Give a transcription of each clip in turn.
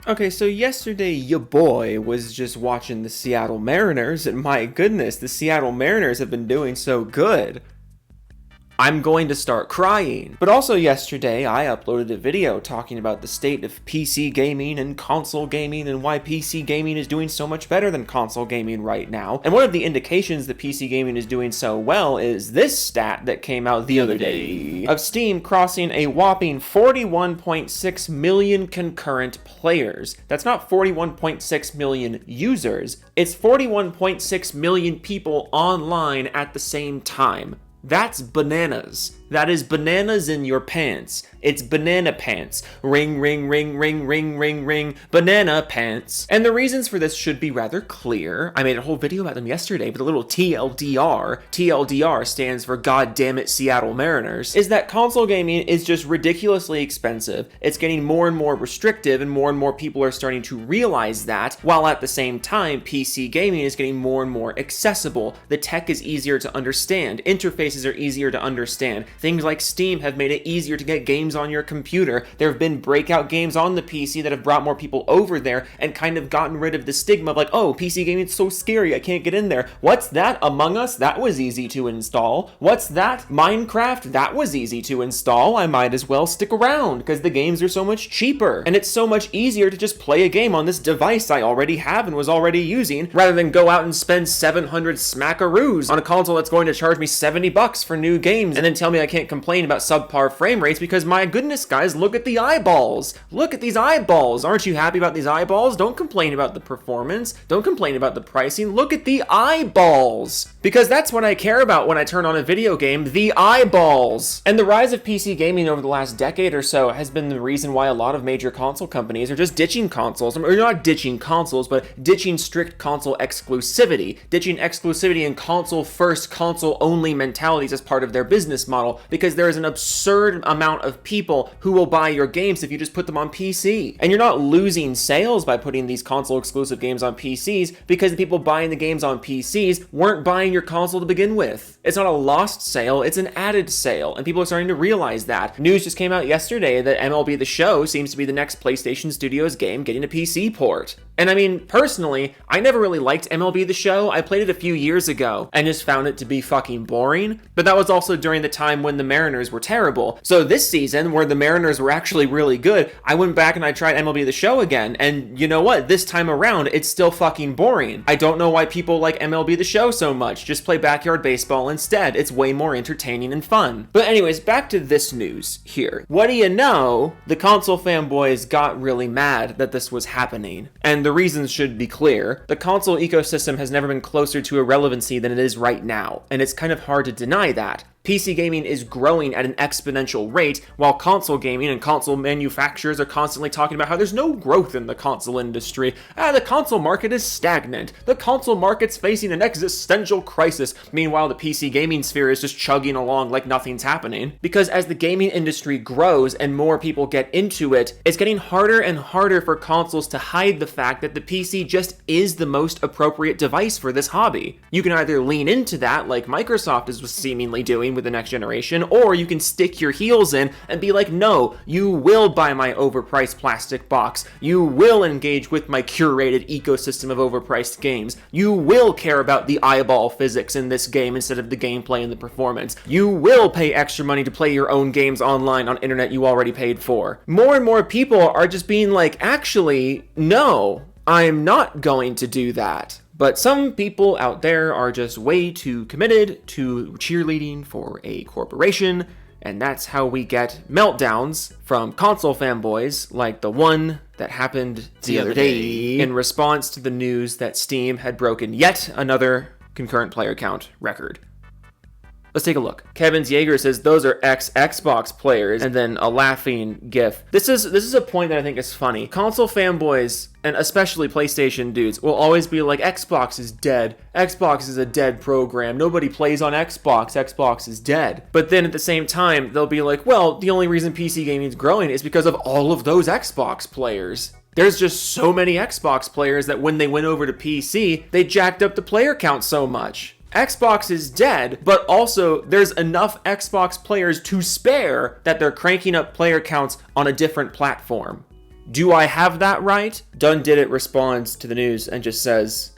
Okay, so yesterday your boy was just watching the Seattle Mariners, and my goodness, the Seattle Mariners have been doing so good. I'm going to start crying. But also yesterday, I uploaded a video talking about the state of PC gaming and console gaming and why PC gaming is doing so much better than console gaming right now. And one of the indications that PC gaming is doing so well is this stat that came out the other day of Steam crossing a whopping 41.6 million concurrent players. That's not 41.6 million users, it's 41.6 million people online at the same time. That's bananas. That is bananas in your pants. It's banana pants. Ring, ring, ring, ring, ring, ring, ring. Banana pants. And the reasons for this should be rather clear. I made a whole video about them yesterday, but a little TLDR stands for God damn it Seattle Mariners, is that console gaming is just ridiculously expensive. It's getting more and more restrictive, and more people are starting to realize that, while at the same time, PC gaming is getting more and more accessible. The tech is easier to understand. Interfaces are easier to understand. Things like Steam have made it easier to get games on your computer. There have been breakout games on the PC that have brought more people over there and kind of gotten rid of the stigma of like, oh, PC gaming is so scary, I can't get in there. What's that? Among Us? That was easy to install. What's that? Minecraft? That was easy to install. I might as well stick around because the games are so much cheaper. And it's so much easier to just play a game on this device I already have and was already using rather than go out and spend 700 smackaroos on a console that's going to charge me $70 for new games and then tell me I can't complain about subpar frame rates because my goodness, guys, look at the eyeballs. Look at these eyeballs. Aren't you happy about these eyeballs? Don't complain about the performance. Don't complain about the pricing. Look at the eyeballs. Because that's what I care about when I turn on a video game, the eyeballs. And the rise of PC gaming over the last decade or so has been the reason why a lot of major console companies are just ditching consoles, or not ditching consoles, but ditching strict console exclusivity, ditching exclusivity and console first, console only mentalities as part of their business model, because there is an absurd amount of people who will buy your games if you just put them on PC. And you're not losing sales by putting these console exclusive games on PCs because the people buying the games on PCs weren't buying your console to begin with. It's not a lost sale, it's an added sale, and people are starting to realize that. News just came out yesterday that MLB The Show seems to be the next PlayStation Studios game getting a PC port. And I mean, personally, I never really liked MLB The Show. I played it a few years ago and just found it to be fucking boring. But that was also during the time when the Mariners were terrible. So this season, where the Mariners were actually really good, I went back and I tried MLB The Show again. And you know what? This time around, it's still fucking boring. I don't know why people like MLB The Show so much. Just play backyard baseball instead. It's way more entertaining and fun. But anyways, back to this news here. What do you know? The console fanboys got really mad that this was happening. And the reasons should be clear. The console ecosystem has never been closer to irrelevancy than it is right now, and it's kind of hard to deny that. PC gaming is growing at an exponential rate, while console gaming and console manufacturers are constantly talking about how there's no growth in the console industry. The console market is stagnant. The console market's facing an existential crisis. Meanwhile, the PC gaming sphere is just chugging along like nothing's happening. Because as the gaming industry grows and more people get into it, it's getting harder and harder for consoles to hide the fact that the PC just is the most appropriate device for this hobby. You can either lean into that, like Microsoft is seemingly doing with the next generation, or you can stick your heels in and be like, no, you will buy my overpriced plastic box. You will engage with my curated ecosystem of overpriced games. You will care about the eyeball physics in this game instead of the gameplay and the performance. You will pay extra money to play your own games online on internet you already paid for. More and more people are just being like, actually, no, I'm not going to do that. But some people out there are just way too committed to cheerleading for a corporation, and that's how we get meltdowns from console fanboys like the one that happened the other day in response to the news that Steam had broken yet another concurrent player count record. Let's take a look. Kevin's Jaeger says those are ex-Xbox players, and then a laughing gif. This is a point that I think is funny. Console fanboys, and especially PlayStation dudes, will always be like, Xbox is dead. Xbox is a dead program. Nobody plays on Xbox. Xbox is dead. But then at the same time, they'll be like, well, the only reason PC gaming is growing is because of all of those Xbox players. There's just so many Xbox players that when they went over to PC, they jacked up the player count so much. Xbox is dead, but also there's enough Xbox players to spare that they're cranking up player counts on a different platform. Do I have that right? Done Did It responds to the news and just says,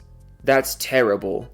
that's terrible.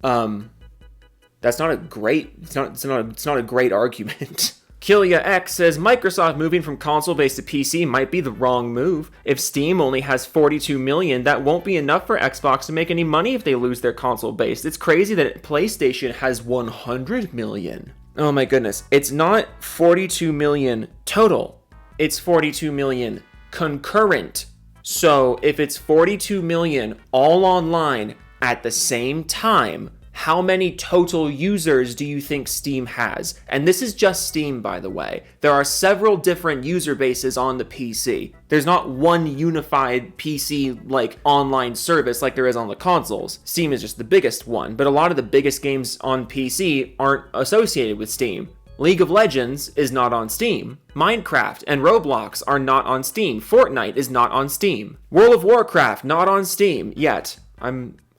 That's not a great, it's not a great argument. Killia X says, Microsoft moving from console-based to PC might be the wrong move. If Steam only has 42 million, that won't be enough for Xbox to make any money if they lose their console-based. It's crazy that PlayStation has 100 million. Oh my goodness. It's not 42 million total. It's 42 million concurrent. So if it's 42 million all online at the same time, how many total users do you think Steam has? And this is just Steam, by the way. There are several different user bases on the PC. There's not one unified PC like online service like there is on the consoles. Steam is just the biggest one, but a lot of the biggest games on PC aren't associated with Steam. League of Legends is not on Steam. Minecraft and Roblox are not on Steam. Fortnite is not on Steam. World of Warcraft not on Steam yet.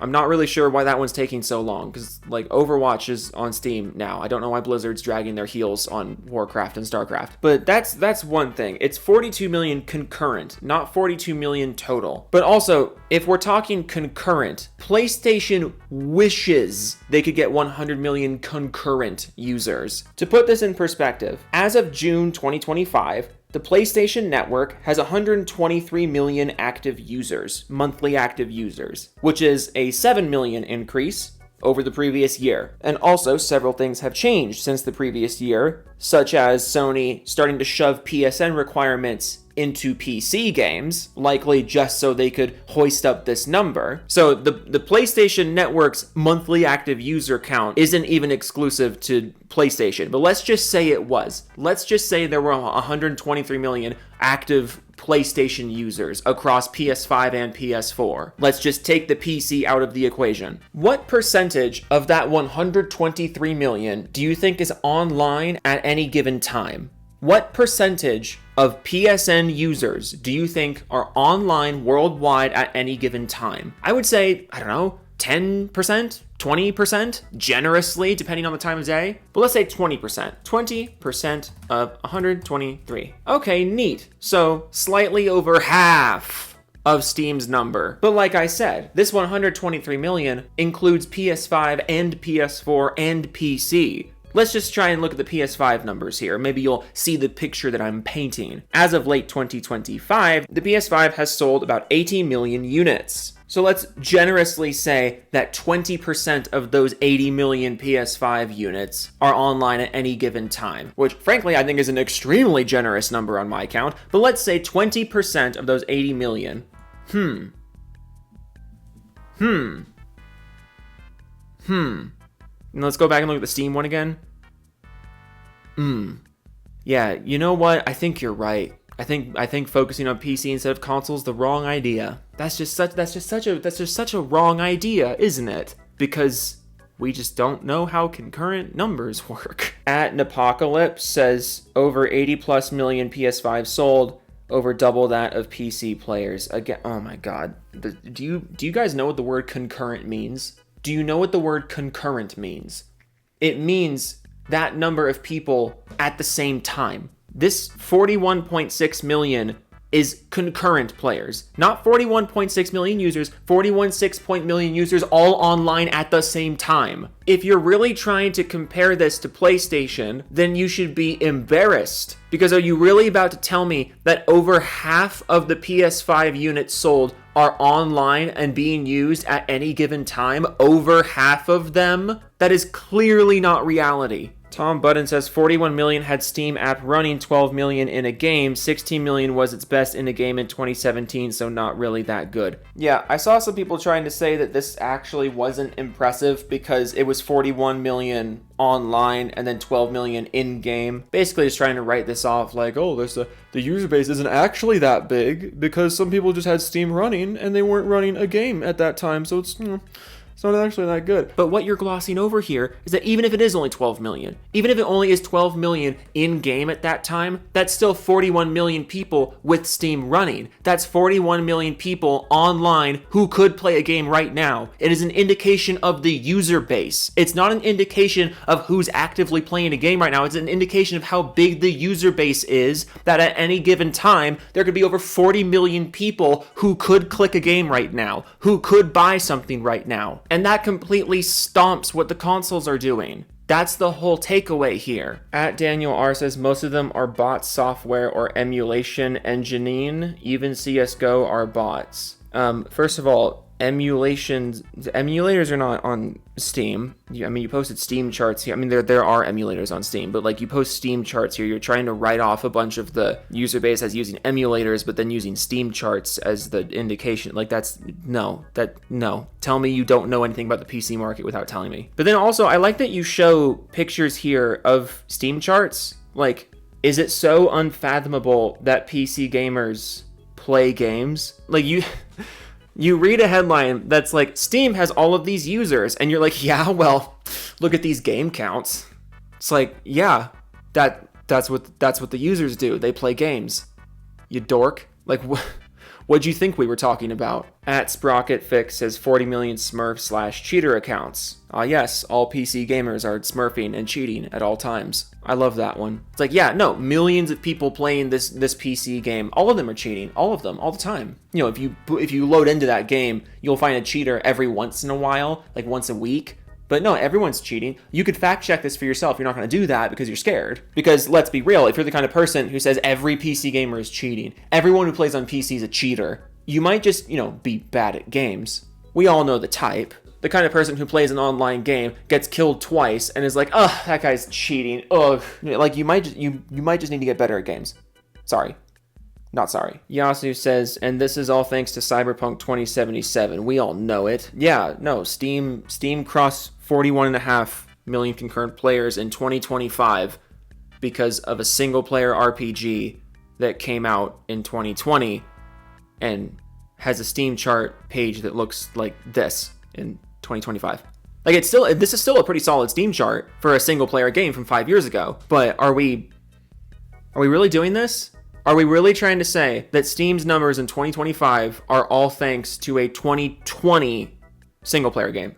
I'm not really sure why that one's taking so long, because like Overwatch is on Steam now. I don't know why Blizzard's dragging their heels on Warcraft and StarCraft. But that's one thing. It's 42 million concurrent, not 42 million total. But also, if we're talking concurrent, PlayStation wishes they could get 100 million concurrent users. To put this in perspective, as of June 2025, the PlayStation Network has 123 million active users, monthly active users, which is a 7 million increase over the previous year. And also, several things have changed since the previous year, such as Sony starting to shove PSN requirements into PC games, likely just so they could hoist up this number. So the PlayStation Network's monthly active user count isn't even exclusive to PlayStation, but let's just say it was. Let's just say there were 123 million active PlayStation users across PS5 and PS4. Let's just take the PC out of the equation. What percentage of that 123 million do you think is online at any given time? What percentage of PSN users do you think are online worldwide at any given time? I would say, I don't know, 10%, 20%, generously, depending on the time of day. But let's say 20%. 20% of 123. Okay, neat. So slightly over half of Steam's number. But like I said, this 123 million includes PS5 and PS4 and PC. Let's just try and look at the PS5 numbers here. Maybe you'll see the picture that I'm painting. As of late 2025, the PS5 has sold about 80 million units. So let's generously say that 20% of those 80 million PS5 units are online at any given time, which frankly I think is an extremely generous number on my count, but let's say 20% of those 80 million. And let's go back and look at the Steam one again. Yeah, you know what? I think you're right. I think focusing on PC instead of console is the wrong idea. That's just such a wrong idea, isn't it? Because we just don't know how concurrent numbers work. At Napocalypse says over 80 plus million PS5 sold, over double that of PC players. Again, oh my god. Do you guys know what the word concurrent means? Do you know what the word concurrent means? It means that number of people at the same time. This 41.6 million is concurrent players, not 41.6 million users, 41.6 million users all online at the same time. If you're really trying to compare this to PlayStation, then you should be embarrassed. Because are you really about to tell me that over half of the PS5 units sold are online and being used at any given time? Over half of them? That is clearly not reality. Tom Budden says 41 million had Steam app running, 12 million in a game, 16 million was its best in a game in 2017, so not really that good. Yeah, I saw some people trying to say that this actually wasn't impressive because it was 41 million online and then 12 million in-game. Basically just trying to write this off like, oh, the user base isn't actually that big because some people just had Steam running and they weren't running a game at that time, so it's It's not actually that good. But what you're glossing over here is that even if it is only 12 million, even if it only is 12 million in-game at that time, that's still 41 million people with Steam running. That's 41 million people online who could play a game right now. It is an indication of the user base. It's not an indication of who's actively playing a game right now. It's an indication of how big the user base is, that at any given time, there could be over 40 million people who could click a game right now, who could buy something right now. And that completely stomps what the consoles are doing. That's the whole takeaway here. At Daniel R says most of them are bot software or emulation engineering. Even CSGO are bots. First of all, emulators are not on Steam. You posted Steam charts here. There are emulators on Steam, but like you post Steam charts here, you're trying to write off a bunch of the user base as using emulators, but then using Steam charts as the indication. Like no. Tell me you don't know anything about the PC market without telling me. But then also, I like that you show pictures here of Steam charts. Like, is it so unfathomable that PC gamers play games? Like you read a headline that's like, Steam has all of these users, and you're like, yeah, well, look at these game counts. It's like, yeah, that's what the users do. They play games. You dork. Like, what'd you think we were talking about? At SprocketFix says 40 million Smurf/cheater accounts. Yes, all PC gamers are smurfing and cheating at all times. I love that one. It's like, yeah, no, millions of people playing this PC game. All of them are cheating. All of them, all the time. You know, if you load into that game, you'll find a cheater every once in a while, like once a week. But no, everyone's cheating. You could fact check this for yourself. You're not going to do that because you're scared. Because let's be real, if you're the kind of person who says every PC gamer is cheating, everyone who plays on PC is a cheater, you might just, be bad at games. We all know the type. The kind of person who plays an online game, gets killed twice, and is like, oh, that guy's cheating. Ugh. Like, you might just need to get better at games. Sorry. Not sorry. Yasu says, and this is all thanks to Cyberpunk 2077. We all know it. Yeah, no, Steam crossed 41.5 million concurrent players in 2025 because of a single-player RPG that came out in 2020 and has a Steam chart page that looks like this in 2025. Like, this is still a pretty solid Steam chart for a single-player game from 5 years ago. But are we really doing this? Are we really trying to say that Steam's numbers in 2025 are all thanks to a 2020 single-player game?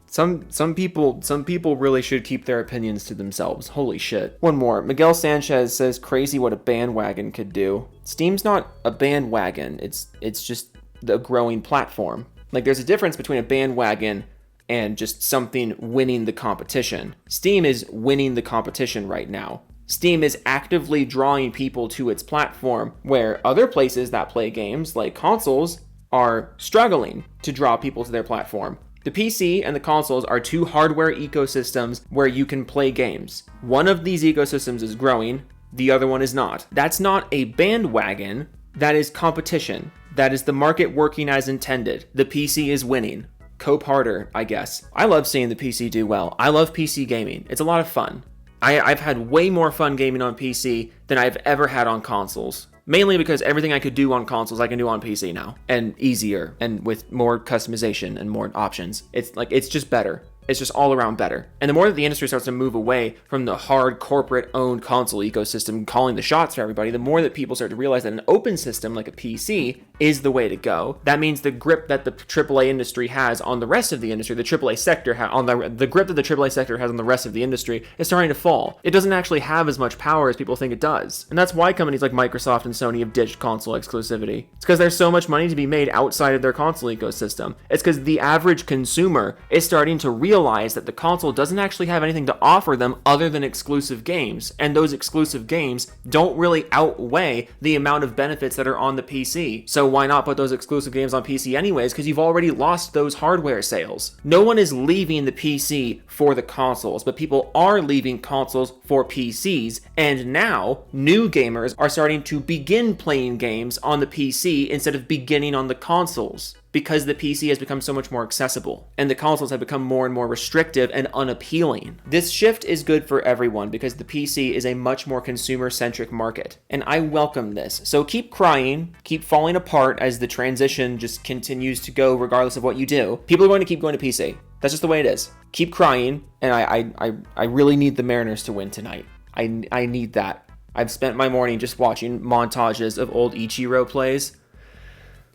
Some people really should keep their opinions to themselves. Holy shit. One more. Miguel Sanchez says, crazy what a bandwagon could do. Steam's not a bandwagon. It's just the growing platform. Like, there's a difference between a bandwagon and just something winning the competition. Steam is winning the competition right now. Steam is actively drawing people to its platform, where other places that play games, like consoles, are struggling to draw people to their platform. The PC and the consoles are two hardware ecosystems where you can play games. One of these ecosystems is growing, the other one is not. That's not a bandwagon, that is competition. That is the market working as intended. The PC is winning. Cope harder, I guess. I love seeing the PC do well. I love PC gaming. It's a lot of fun. I've had way more fun gaming on PC than I've ever had on consoles. Mainly because everything I could do on consoles, I can do on PC now. And easier, and with more customization and more options. It's just better. It's just all around better. And the more that the industry starts to move away from the hard corporate-owned console ecosystem calling the shots for everybody, the more that people start to realize that an open system like a PC is the way to go. That means the grip that the AAA industry has on the rest of the industry, the AAA sector the grip that the AAA sector has on the rest of the industry is starting to fall. It doesn't actually have as much power as people think it does. And that's why companies like Microsoft and Sony have ditched console exclusivity. It's because there's so much money to be made outside of their console ecosystem. It's because the average consumer is starting to realize that the console doesn't actually have anything to offer them other than exclusive games, and those exclusive games don't really outweigh the amount of benefits that are on the PC. So why not put those exclusive games on PC anyways, because you've already lost those hardware sales. No one is leaving the PC for the consoles, but people are leaving consoles for PCs, and now new gamers are starting to begin playing games on the PC instead of beginning on the consoles. because the PC has become so much more accessible and the consoles have become more and more restrictive and unappealing. This shift is good for everyone because the PC is a much more consumer-centric market, and I welcome this. So keep crying, keep falling apart as the transition just continues to go regardless of what you do. People are going to keep going to PC. That's just the way it is. Keep crying, and I really need the Mariners to win tonight. I need that. I've spent my morning just watching montages of old Ichiro plays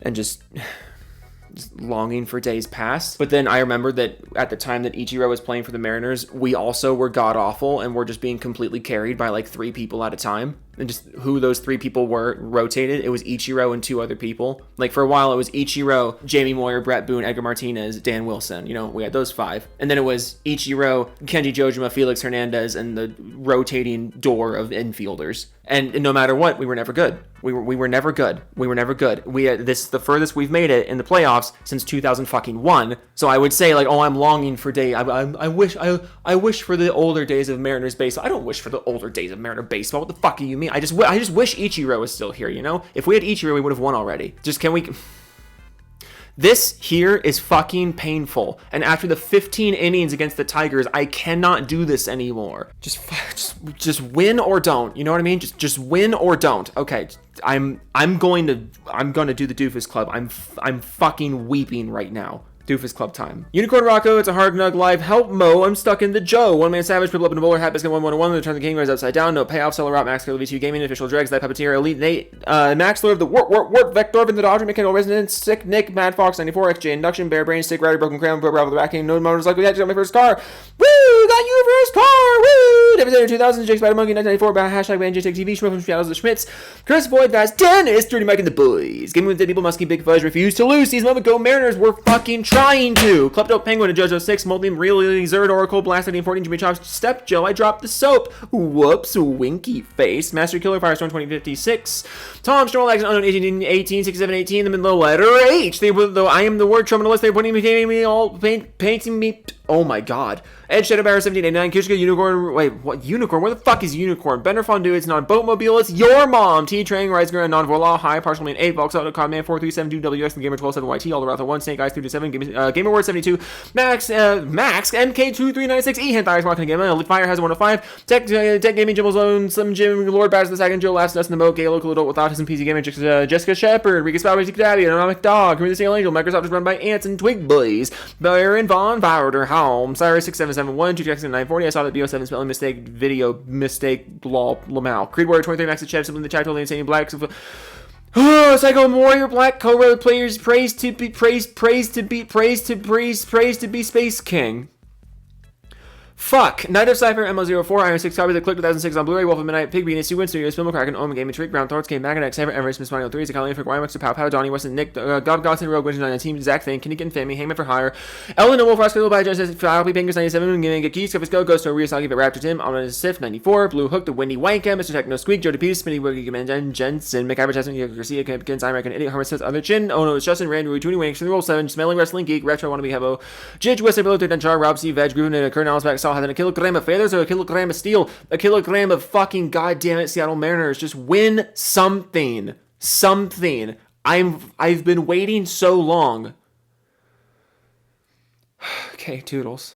and just longing for days past. But then I remember that at the time that Ichiro was playing for the Mariners, we also were god awful and were just being completely carried by like 3 people at a time. And just who those 3 people were rotated. It was Ichiro and 2 other people. Like for a while it was Ichiro, Jamie Moyer, Brett Boone, Edgar Martinez, Dan Wilson. You know, we had those 5. And then it was Ichiro, Kenji Jojima, Felix Hernandez, and the rotating door of infielders. And no matter what, we were never good. We were never good. We were never good. This is the furthest we've made it in the playoffs since 2001. So I would say like, oh, I'm longing for I wish for the older days of Mariners baseball. I don't wish for the older days of Mariner baseball. What the fuck do you mean? I just wish Ichiro was still here, you know? If we had Ichiro, we would have won already. This here is fucking painful. And after the 15 innings against the Tigers, I cannot do this anymore. Just win or don't. You know what I mean? Just win or don't. Okay. I'm going to do the Doofus Club. I'm fucking weeping right now. Doofus Club time. Unicorn Rocco, it's a hard nug live. Help Mo, I'm stuck in the Joe. One man savage, people up in a bowler hat, biscuit 1-1-1, turn the game goes upside down. No payoff, seller route, Max V2 Gaming, official dregs, that puppeteer, Elite Nate, Max Lord of the Work, Vector, the Dodger, Mechanical Resonance, Sick Nick, Mad Fox 94, XJ Induction, Bear Brain, Stick Rider, Broken Crown, Bravo the Backing, No Motors, like we had to get my first car. Woo! Got you first car! Woo! Devastator 2000, Jake Spider Monkey 1994, hashtag BanJTech TV, Schmidt from Shadows of Schmitz, Chris Boyd, Vaz Dennis, Dirty Mike and the Boys. Gaming with Dead People, Muskie, Big Fuzz, refuse to lose. These moment go Mariners were fucking trying to. Klepto Penguin, a JoJo 6, Molten, Really, Zerd, Oracle, Blast, 14, Jimmy Chops, Step Joe, I dropped the soap. Whoops, winky face. Master Killer, Firestorm 2056. Tom Stroll, Action Unknown 18, 67, 18, them in the letter H. Though I am the word terminalist, they're putting me all painting me. Oh my god. Edge Shadow Barrier 1789, Kishka Unicorn. Wait, what Unicorn? Where the fuck is Unicorn? Bender Fondue, it's not a boatmobile, it's your mom. T Train, Reisger, non Voila, High, Partial Man 8, Vox Auto, Codman 4372, WX, and Gamer 127YT, all around 1, Snake Eyes 327, Gamer Word 72, Max, MK2396, E Hentai, Walking Game, Elite Fire has 105, Tech Gaming, Jimble Zone, Slim Jim, Lord Bass the Second, Joe Last Dust in the Moat, Gay Local Adult with Autism, PC Gaming, Jessica Shepard, Rika Spout, Basic Daddy, Anomic Dog, Community Steel Angel, Microsoft is run by Ants and Twig Boys, Baron Von Powder, Helm, Cyrus 6771, 2 Jackson 940, I saw that BO7 spelling mistake, video mistake, lol, Lamau, Creed Warrior 23, Max the Chef, simply in the chat, totally insane, Black, Psycho Warrior, Black Cobra players, praise to be Space King. Fuck. Night of Cypher, MO04, Iron 6 copies of Click 2006 on Blu-ray, Wolf of Midnight, Pig Venus, Sequence Studios, Film Kraken, Omen Game, Trick, Brown Thorns, Game, Maganex, Cyber, Everest, Miss Mario 3, Zakalian, Frick, Wymax, Pow Pow, Donnie, Weston, Nick, God Gosson, Rogue, Winter 19, Zach Thane, Kinnick and Family, Hangman for Hire, Ellen, Wolf, Ross, Fiddle, by Genesis, Falpy, Bangers 97, Gaming, Geeks, Cuffus Go, Ghost, Ryosaki, Raptor Tim, Ominous Sif 94, Blue Hook, The Windy Wanka, Mr. Techno Squeak, Joe DePease, Spinny Wiggy, Command, Jensen, McAdvertisement, Garcia, Campkins, Imerican Idiot, Harmon Smith, Other Chin, Ono, Justin, Randy, 20 Wanks, Roll 7, Smelling Wrestling Geek, Retro, Wannabe Hebo, Jidge, Western Pillow, Denchar, Rob C, Veg, Groovin, and a Kurt Alice back, Saw, had a kilogram of feathers, or a kilogram of steel, a kilogram of fucking goddamn it Seattle Mariners. Just win something. I've been waiting so long. Okay, toodles.